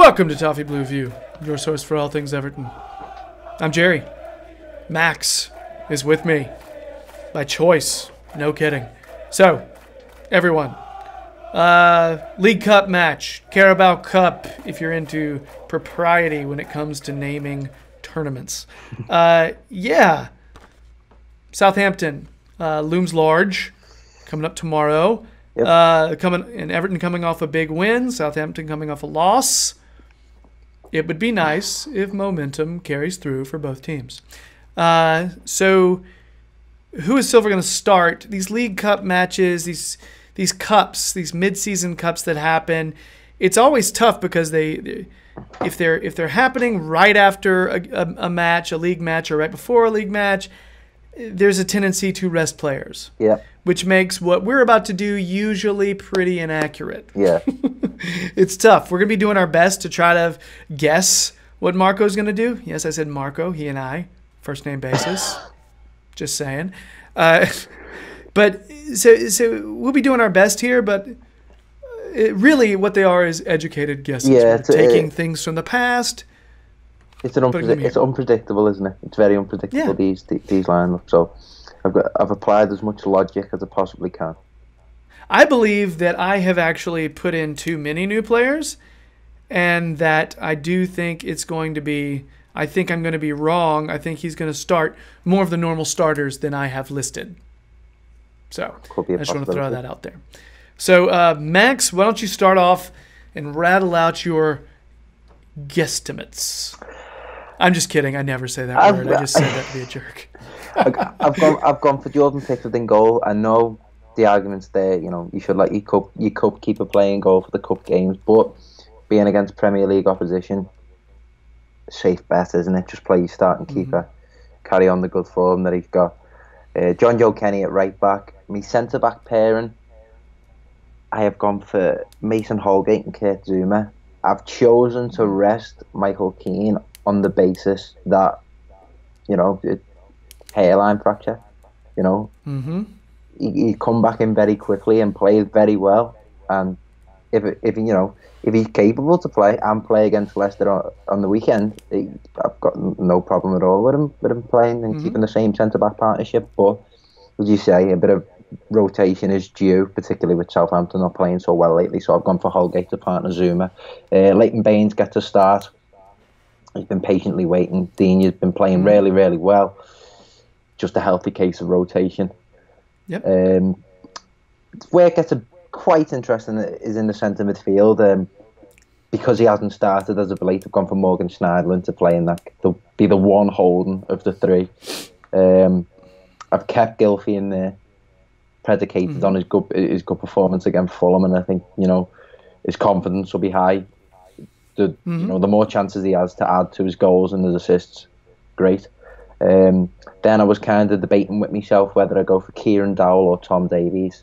Welcome to Toffee Blue View, your source for all things Everton. I'm Gerry. Max is with me. By choice. No kidding. So, everyone. League Cup match. Carabao Cup, if you're into propriety when it comes to naming tournaments. Yeah. Southampton looms large. Coming up tomorrow. Yep. And Everton coming off a big win. Southampton coming off a loss. It would be nice if momentum carries through for both teams. So, who is Silver going to start? These League Cup matches, these cups, these mid-season cups that happen, it's always tough because if they're happening right after a match, a league match, or right before a league match, there's a tendency to rest players. Yeah. Which makes what we're about to do usually pretty inaccurate. Yeah. It's tough. We're going to be doing our best to try to guess what Marco's going to do. Yes, I said Marco, he and I, first name basis. Just saying. But so we'll be doing our best here, but really what they are is educated guesses. Yeah, taking things from the past. It's unpredictable, isn't it? It's very unpredictable, these lineups. So I've applied as much logic as I possibly can. I believe that I have actually put in too many new players, and that I do think it's going to be, I think I'm going to be wrong. I think he's going to start more of the normal starters than I have listed. So I just want to throw that out there. So Max, why don't you start off and rattle out your guesstimates? I'm just kidding. I never say that word. I just say that to be a jerk. I've gone for Jordan Pickford in goal. I know the argument's there. You know, you should let your cup keeper play in goal for the cup games, but being against Premier League opposition, safe bet, isn't it? Just play your starting keeper, carry on the good form that he's got. John Joe Kenny at right back. Me centre back pairing, I have gone for Mason Holgate and Kurt Zouma. I've chosen to rest Michael Keane on the basis that, you know, hairline fracture. You know, he come back in very quickly and played very well. And if he's capable to play and play against Leicester on the weekend, I've got no problem at all with him playing and keeping the same centre back partnership. But as you say, a bit of rotation is due, particularly with Southampton not playing so well lately. So I've gone for Holgate to partner Zouma. Leighton Baines gets a start. He's been patiently waiting. Dini's been playing really, really well. Just a healthy case of rotation. Yep. Where it gets quite interesting is in the centre midfield. Because he hasn't started as of late, I've gone for Morgan Schneiderlin to play in that. To be the one holding of the three. I've kept Gylfi in there, predicated on his good performance against Fulham, and I think, you know, his confidence will be high. You know, the more chances he has to add to his goals and his assists, great. Then I was kind of debating with myself whether I go for Kieran Dowell or Tom Davies.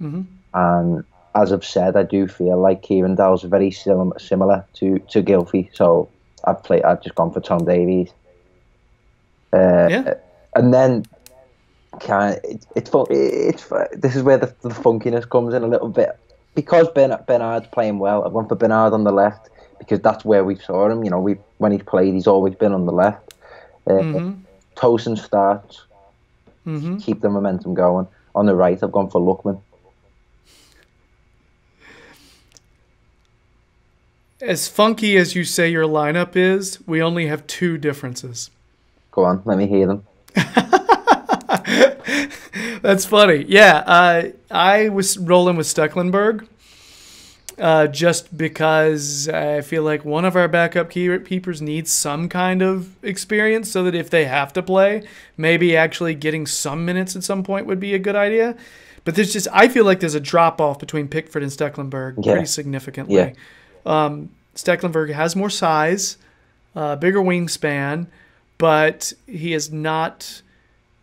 And as I've said, I do feel like Kieran Dowell's very similar to Gylfi, so I've just gone for Tom Davies. And then this is where the funkiness comes in a little bit. Because Bernard's playing well, I've gone for Bernard on the left, because that's where we saw him. You know, when he's played, he's always been on the left. Tosin starts, keep the momentum going. On the right, I've gone for Lookman. As funky as you say your lineup is, we only have two differences. Go on, let me hear them. That's funny. Yeah, I was rolling with Stecklenburg just because I feel like one of our backup keepers needs some kind of experience, so that if they have to play, maybe actually getting some minutes at some point would be a good idea. But I feel like there's a drop-off between Pickford and Stecklenburg pretty significantly. Yeah. Stecklenburg has more size, bigger wingspan, but he is not.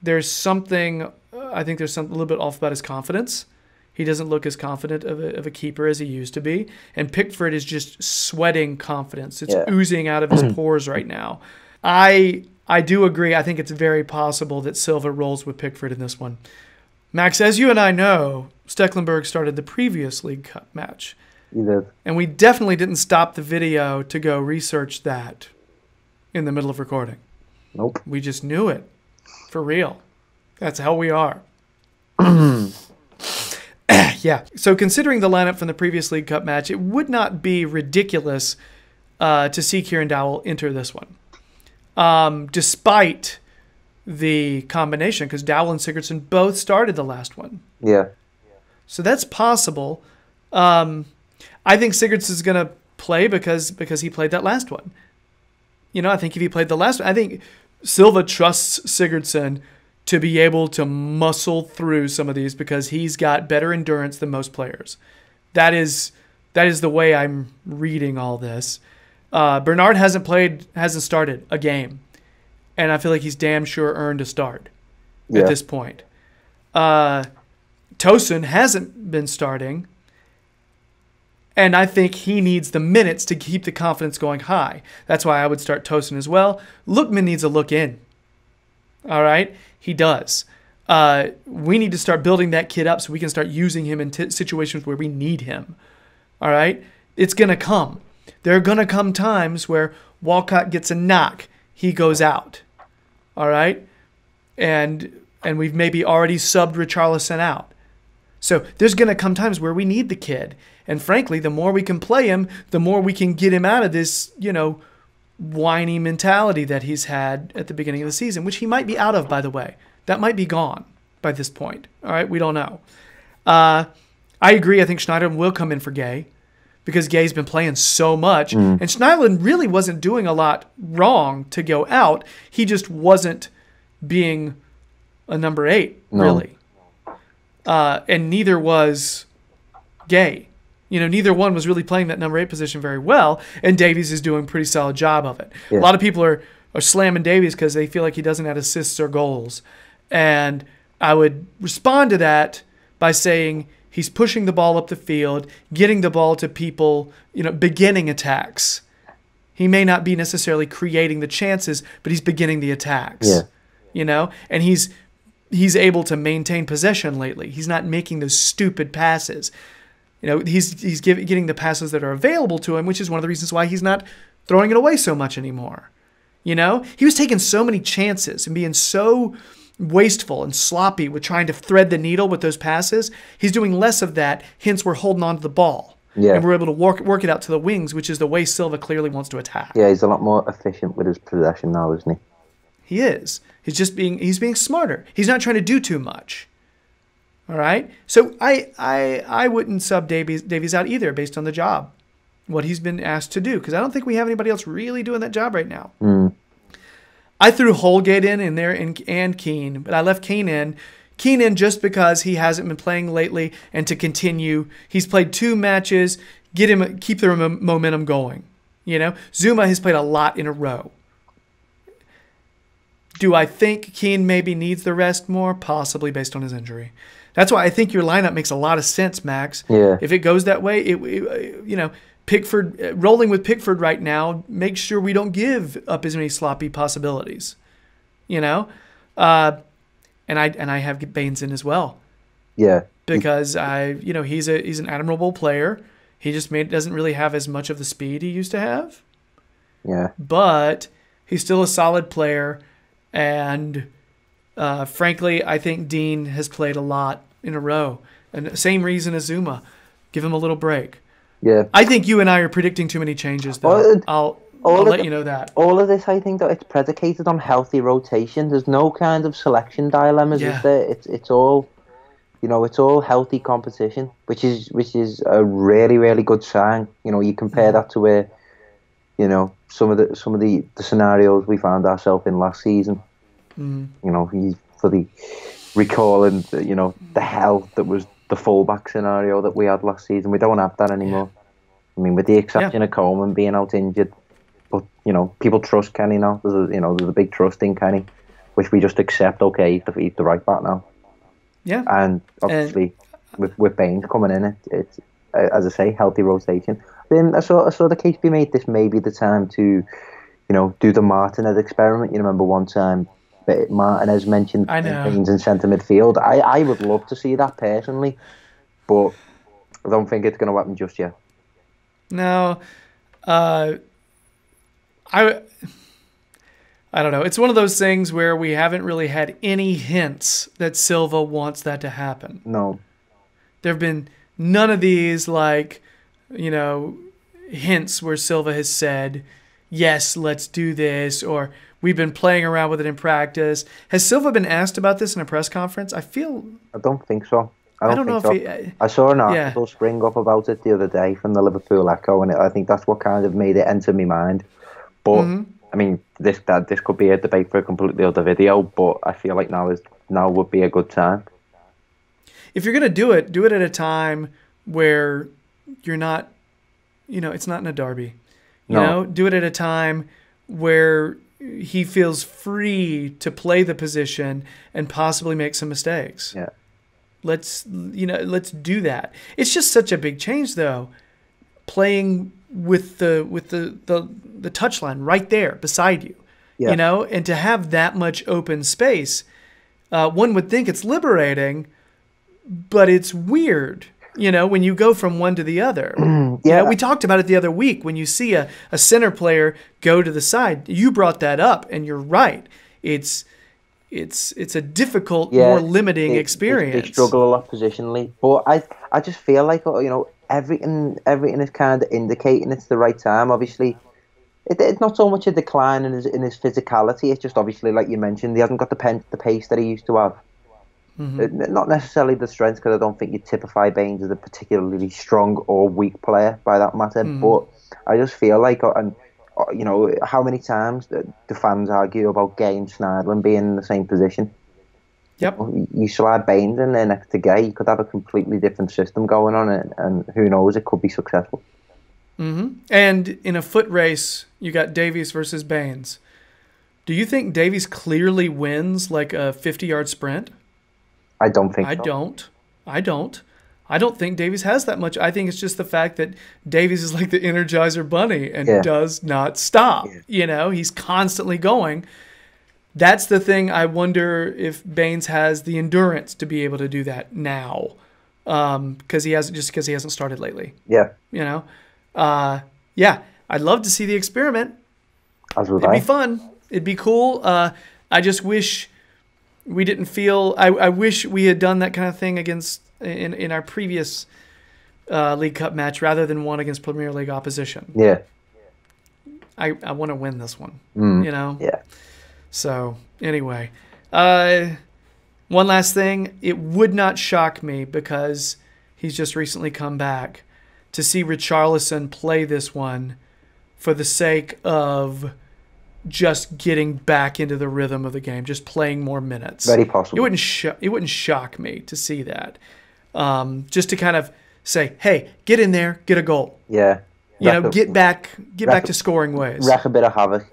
There's something. I think there's something a little bit off about his confidence. He doesn't look as confident of a keeper as he used to be, and Pickford is just sweating confidence. It's oozing out of his pores right now. I do agree. I think it's very possible that Silva rolls with Pickford in this one. Max, as you and I know, Stecklenburg started the previous League Cup match. You did. And we definitely didn't stop the video to go research that in the middle of recording. Nope. We just knew it. For real. That's how we are. Yeah. So considering the lineup from the previous League Cup match, it would not be ridiculous to see Kieran Dowell enter this one. Despite the combination, because Dowell and Sigurdsson both started the last one. Yeah. So that's possible. I think Sigurdsson's going to play because he played that last one. You know, I think if he played the last one, I think Silva trusts Sigurdsson to be able to muscle through some of these because he's got better endurance than most players. That is the way I'm reading all this. Bernard hasn't started a game, and I feel like he's damn sure earned a start at this point. Tosun hasn't been starting, and I think he needs the minutes to keep the confidence going high. That's why I would start Tosun as well. Lookman needs a look in. All right? He does. We need to start building that kid up so we can start using him in situations where we need him. All right? It's going to come. There are going to come times where Walcott gets a knock. He goes out. All right? And we've maybe already subbed Richarlison out. So there's going to come times where we need the kid. And frankly, the more we can play him, the more we can get him out of this, whiny mentality that he's had at the beginning of the season, which he might be out of, by the way. That might be gone by this point. All right, we don't know. I agree. I think Schneiderlin will come in for Gay because Gay's been playing so much. And Schneiderlin really wasn't doing a lot wrong to go out. He just wasn't being a number 8, really. And neither was Gay. Neither one was really playing that number 8 position very well, and Davies is doing a pretty solid job of it. Yeah. A lot of people are slamming Davies because they feel like he doesn't have assists or goals. And I would respond to that by saying he's pushing the ball up the field, getting the ball to people, beginning attacks. He may not be necessarily creating the chances, but he's beginning the attacks. Yeah. And he's able to maintain possession lately. He's not making those stupid passes. He's getting the passes that are available to him, which is one of the reasons why he's not throwing it away so much anymore. He was taking so many chances and being so wasteful and sloppy with trying to thread the needle with those passes. He's doing less of that, hence we're holding on to the ball. Yeah. And we're able to work it out to the wings, which is the way Silva clearly wants to attack. Yeah, he's a lot more efficient with his possession now, isn't he? He is. He's being smarter. He's not trying to do too much. All right? So I wouldn't sub Davies out either based on the job, what he's been asked to do, because I don't think we have anybody else really doing that job right now. I threw Holgate in there and Keane, but I left Keane in. Keane in just because he hasn't been playing lately and to continue. He's played 2 matches, keep the momentum going. Zuma has played a lot in a row. Do I think Keane maybe needs the rest more? Possibly based on his injury. That's why I think your lineup makes a lot of sense, Max. Yeah. If it goes that way, Pickford, rolling with Pickford right now, make sure we don't give up as many sloppy possibilities. And I have Baines in as well. Yeah. Because he's an admirable player. He just doesn't really have as much of the speed he used to have. Yeah. But he's still a solid player. And frankly, I think Dean has played a lot in a row. And same reason as Zuma. Give him a little break. Yeah. I think you and I are predicting too many changes, though. I'll let you know that. All of this, I think, that it's predicated on healthy rotation. There's no kind of selection dilemmas, is there? It's all, it's all healthy competition, which is a really, really good sign. You compare that to where, some of the scenarios we found ourselves in last season. He's fully recalling the hell that was the fullback scenario that we had last season. We don't have that anymore. I mean, with the exception of Coleman being out injured, but people trust Kenny now. There's a big trust in Kenny, which we just accept. Okay, he's the right back now. Yeah, and obviously with Baines coming in, it's as I say, healthy rotation. Then I saw the case be made. This may be the time to, do the Martinez experiment. You remember one time, Martinez mentioned Baines in centre midfield. I would love to see that personally, but I don't think it's going to happen just yet. No. I don't know. It's one of those things where we haven't really had any hints that Silva wants that to happen. No. There have been none of these, hints where Silva has said, yes, let's do this, or we've been playing around with it in practice. Has Silva been asked about this in a press conference? I don't think so. I don't know think if I saw an article spring up about it the other day from the Liverpool Echo, and I think that's what kind of made it enter my mind. But I mean, this could be a debate for a completely other video. But I feel like now would be a good time. If you're gonna do it at a time where you're not, it's not in a derby. Do it at a time where he feels free to play the position and possibly make some mistakes. Yeah. Let's do that. It's just such a big change, though. Playing with the touchline right there beside you, and to have that much open space, one would think it's liberating, but it's weird. When you go from one to the other. We talked about it the other week. When you see a center player go to the side, you brought that up, and you're right. It's a difficult, more limiting experience. They struggle a lot positionally, but I just feel like everything is kind of indicating it's the right time. Obviously, it's not so much a decline in his physicality. It's just obviously, like you mentioned, he hasn't got the pace that he used to have. Mm-hmm. Not necessarily the strength, because I don't think you typify Baines as a particularly strong or weak player by that matter. Mm-hmm. But I just feel like, and how many times the fans argue about Gay and Schneiderlin being in the same position? Yep. You slide Baines in there next to Gay, you could have a completely different system going on, and who knows, it could be successful. Mm-hmm. And in a foot race, you got Davies versus Baines. Do you think Davies clearly wins like a 50-yard sprint? I don't think so. I don't think Davies has that much. I think it's just the fact that Davies is like the Energizer Bunny and does not stop. Yeah. He's constantly going. That's the thing. I wonder if Baines has the endurance to be able to do that now, because he hasn't started lately. Yeah. I'd love to see the experiment. It'd be fun. It'd be cool. I just wish we didn't feel. I wish we had done that kind of thing in our previous League Cup match rather than one against Premier League opposition. Yeah. I want to win this one. Yeah. So anyway, one last thing. It would not shock me, because he's just recently come back, to see Richarlison play this one for the sake of just getting back into the rhythm of the game, just playing more minutes. Very possible. It wouldn't shock me to see that. Just to kind of say, hey, get in there, get a goal. Yeah. Get back to scoring ways. Wreak a bit of havoc.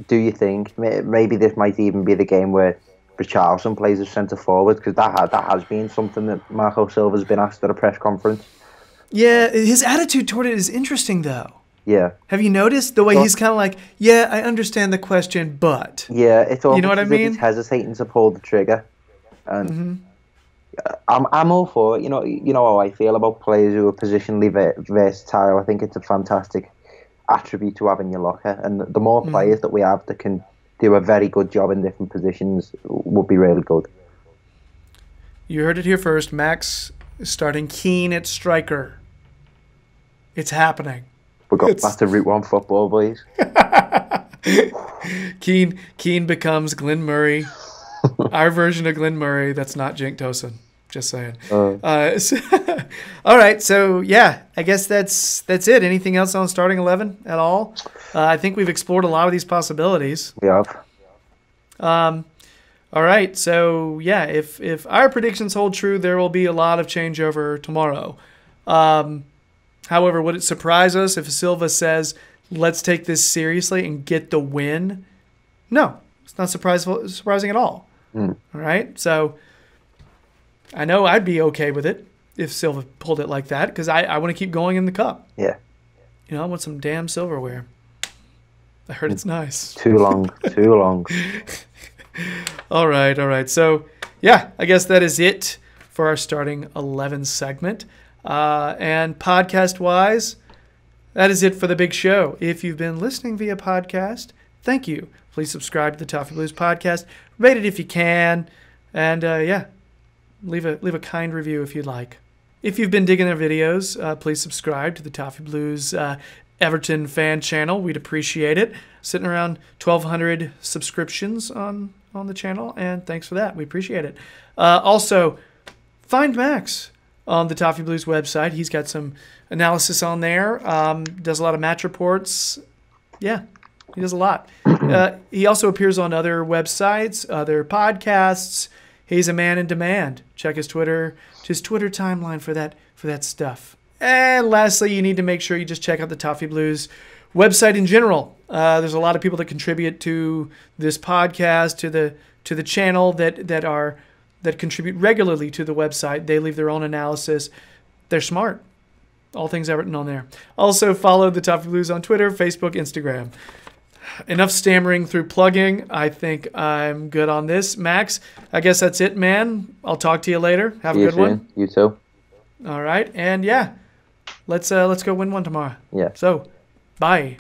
Do you think maybe this might even be the game where Richarlison plays as centre forward, because that has been something that Marco Silva's been asked at a press conference. Yeah, his attitude toward it is interesting, though. Yeah. Have you noticed the way he's kind of like, yeah, I understand the question, but... Yeah, it's almost, you know what I mean? He's hesitating to pull the trigger. And I'm all for it. You know how I feel about players who are positionally versatile. I think it's a fantastic attribute to have in your locker. And the more players that we have that can do a very good job in different positions would be really good. You heard it here first. Max is starting Keane at striker. It's happening. We've got back to Route 1 football, boys. Keane becomes Glenn Murray. Our version of Glenn Murray. That's not Cenk Tosun. Just saying. All right. So, yeah, I guess that's it. Anything else on starting 11 at all? I think we've explored a lot of these possibilities. We have. All right. So, yeah, if our predictions hold true, there will be a lot of changeover tomorrow. However, would it surprise us if Silva says, let's take this seriously and get the win? No, it's not surprising at all. All right, so I know I'd be okay with it if Silva pulled it like that, because I want to keep going in the cup. Yeah. I want some damn silverware. I heard it's nice. Too long. All right. So, yeah, I guess that is it for our starting 11 segment. And podcast-wise, that is it for the big show. If you've been listening via podcast, thank you. Please subscribe to the Toffee Blues podcast. Rate it if you can. And, leave a kind review if you'd like. If you've been digging their videos, please subscribe to the Toffee Blues Everton fan channel. We'd appreciate it. Sitting around 1,200 subscriptions on the channel, and thanks for that. We appreciate it. Also, find Max on the Toffee Blues website. He's got some analysis on there. Does a lot of match reports. Yeah, he does a lot. He also appears on other websites, other podcasts. He's a man in demand. Check his Twitter timeline for that stuff. And lastly, you need to make sure you just check out the Toffee Blues website in general. There's a lot of people that contribute to this podcast, to the channel that contribute regularly to the website. They leave their own analysis. They're smart. All things Everton on there. Also follow the Toffee Blues on Twitter, Facebook, Instagram. Enough stammering through plugging. I think I'm good on this. Max, I guess that's it, man. I'll talk to you later. Have a good one. You too. All right. And yeah, let's go win one tomorrow. Yeah. So, bye.